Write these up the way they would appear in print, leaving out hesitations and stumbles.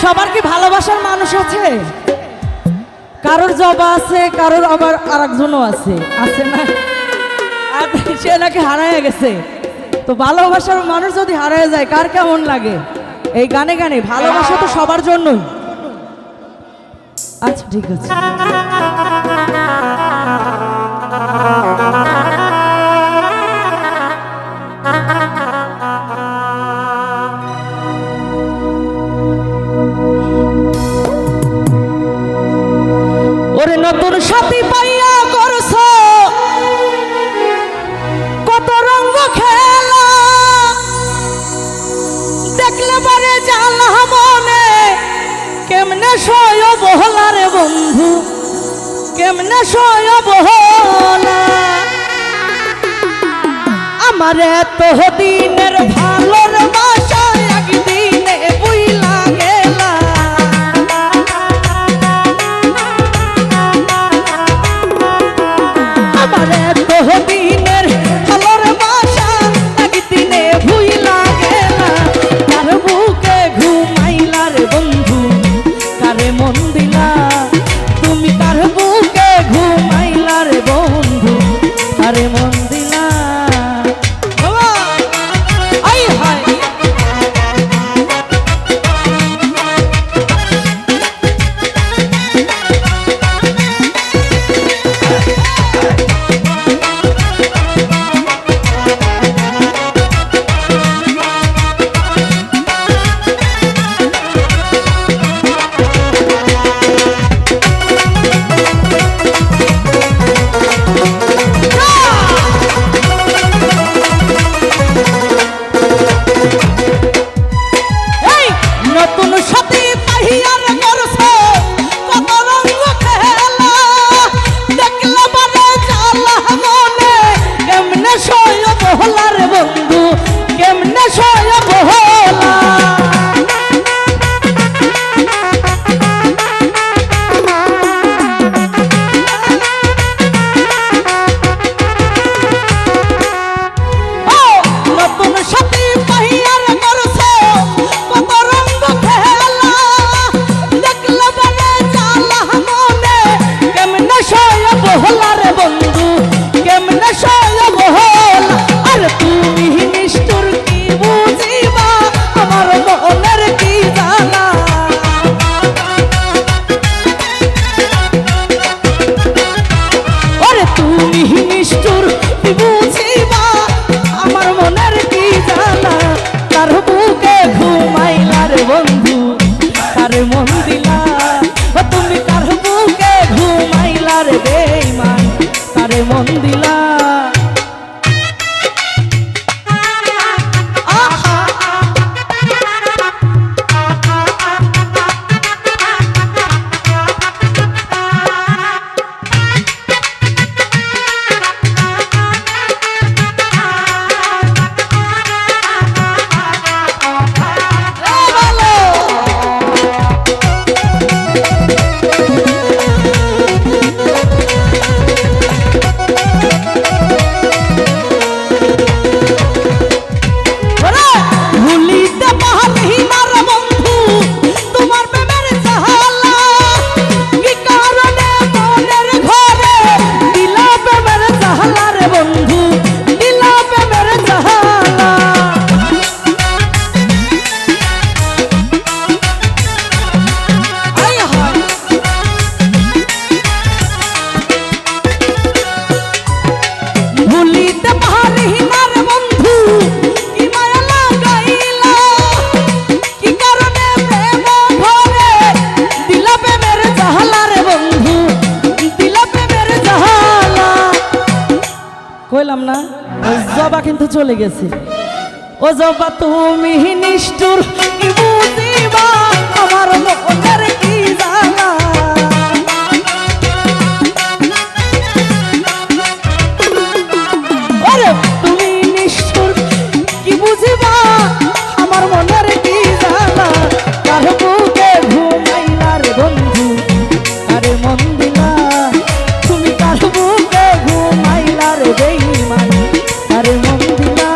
সবার কি ভালোবাসার মানুষ আছে? কারোর জবা আছে, কারোর আবার আরেকজনও আছে, আছে না? আর সে নাকি হারায় গেছে। তো ভালোবাসার মানুষ যদি হারায় যায় কার কেমন লাগে? এই গানে গানে ভালোবাসা তো সবার জন্যই। আচ্ছা ঠিক আছে। ওরে নতুন সাথী পাইয়া করছো কত রঙ্গ খেলা, দেখলে বারে জ্বালা মনে কেমনে সয় বহলা রে বন্ধু, কেমনে সয় বহলা। আমার এত দিনের ভালোর বাসা একদিনে বুইলা গেলা। আমার এত দিনের ভালোর বাসা একদিনে ভুইলা গেলা। কার বুকে ঘুমাইলা রে বন্ধু, কারে মন দিলা তুমি? কার বুকে ঘুমাইলা রে বন্ধু, কারে মন দিলা? আই হায় নতুন সাথী পাহিয়ার করছো কত রঙ্গ খেলা, দেখলে বারে জ্বালা মনে কেমনে সয় বহলা রে বন্ধু, কেমনে সয় বহলা। নতুন সাথী পাহিয়ার করছো কত রঙ্গ খেলা, দেখলে বারে জ্বালা মনে কেমনে সয় বহলা রে বন্ধু, কেমনে সয় বহলা। আর তুমি নিষ্ঠুর কি বুঝিবা আমার মনের কি জ্বালা। আরে তুমি নিষ্ঠুর কি বুঝিবা আমার মনের কি জ্বালা। তার বুকে ঘুমাইলা রে বন্ধু, তার মন দিলা তুমি? কার বুকে ঘুমাইলা রে বেঈমান, তারে মন দিলা? আহা ভুলিতে পারি না রে বন্ধু তোমার প্রেমের জ্বালা। কি কারণে মনের ঘরে দিলা প্রেমের জ্বালা রে বন্ধু, দিলা প্রেমের জ্বালা। আয় হায় ভুলিতে পারি না রে বন্ধু কি মায়া লাগাইলা। কি কারণে প্রেম ঘরে দিলা প্রেমের জ্বালা রে বন্ধু, দিলা প্রেমের জ্বালা। কইলাম না ওই জবা কিন্তু চলে গেছে। ও জবা তুমি নিষ্ঠুর কি বুঝিবা আমার মনের কি জ্বালা। আরে তুমি নিষ্ঠুর কি বুঝিবা আমার মনের কি জ্বালা। কার বুকে ঘুমাইলা রে বন্ধু, কারে মন দিলা তুমি? কার বুকে ঘুমাইলা রে বেঈমান, কারে মন দিলা?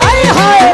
আয় হায়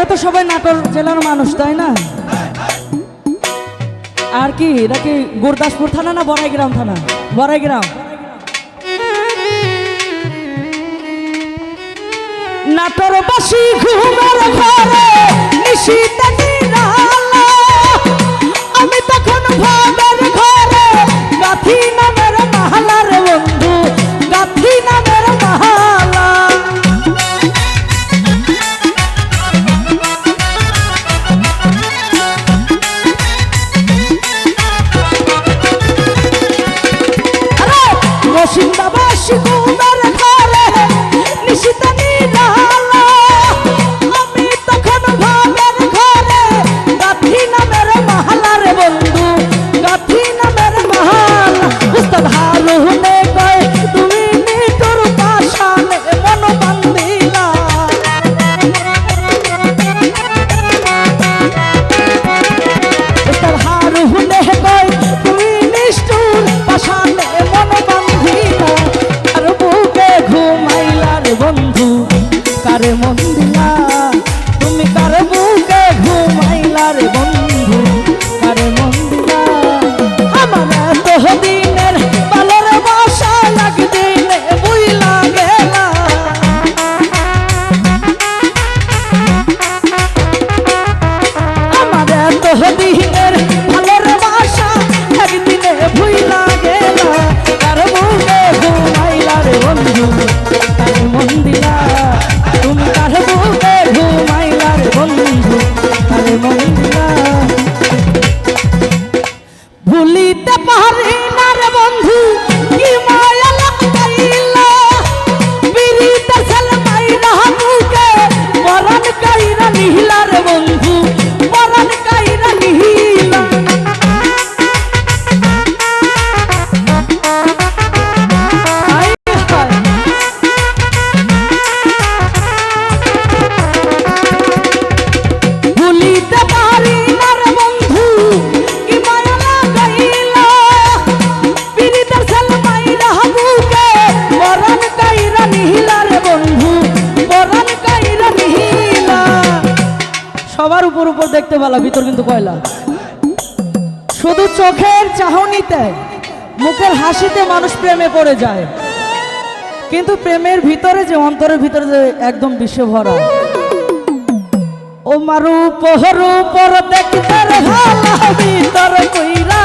তো সবাই নাটোর জেলার মানুষ, তাই না? আর কি এটা কি গুরদাসপুর থানা না বড়াইগ্রাম থানা? বড়াইগ্রাম। নাটোরবাসী ঘুমের ঘরে নিশিতে নিরালা, আমি তখন ভাবের ঘরে গাথি নামের মাহালার বন্ধু, গাথি নামের মাহালা। রসিন্দাবাসী ঘুমের ঘরে নিশিতে নিরালা, আমি তখন ভাবের ঘরে গাথি নামের মাহালার বন্ধু, গাথি নামের মাহালা। উস্তাদ হারুনে কয় তুমি নিটোর পাশানে মন বান্ধিলা, উস্তাদ হারুনে কয় তুমি নিষ্ঠুর পাশানে মন বান্ধিলা। আর বুকে ঘুমাইলার বন্ধু কারে মন দিলা, তুমি কার বুকে ঘুমাইলার বন্ধু কারে মন দিলা। আমার এত দিনের বালর বাসা একদিনে বুইলা গেলা, আমার এত দিনের বালর বাসা একদিনে ভুইলা গেলা। কার বুকে ঘুমাইলার বন্ধু কারে মন দিলা, তুমি কার বুকে ঘুমাইলার বন্ধু কারে মন দিলা। ভুলিতে পারি না রে বন্ধু কি মায়া লাগাইলা, বিরিতে সালমাইরা বুকে মরণ কাইরা নিহিলা রে বন্ধু, মরণ কাইরা নিহিলা। হায় হায়। ভুলিতে পারি না রে বন্ধু কি মায়া লাগাইলা, বিরিতে সালমাইরা বুকে মরণ কাইরা নিহিলা রে বন্ধু, মরণ কাইরা নিহিলা। সবার উপর উপর দেখতে ভালো, ভিতর কিন্তু কয়লা। শুধু চোখের চাহনিতে মুখের হাসিতে মানুষ প্রেমে পড়ে যায়, কিন্তু প্রেমের ভিতরে যে অন্তরের ভিতরে যে একদম বিশ্ব ভরা। ও মারু পহরু পর দেখতে ভালো ভিতর কইরা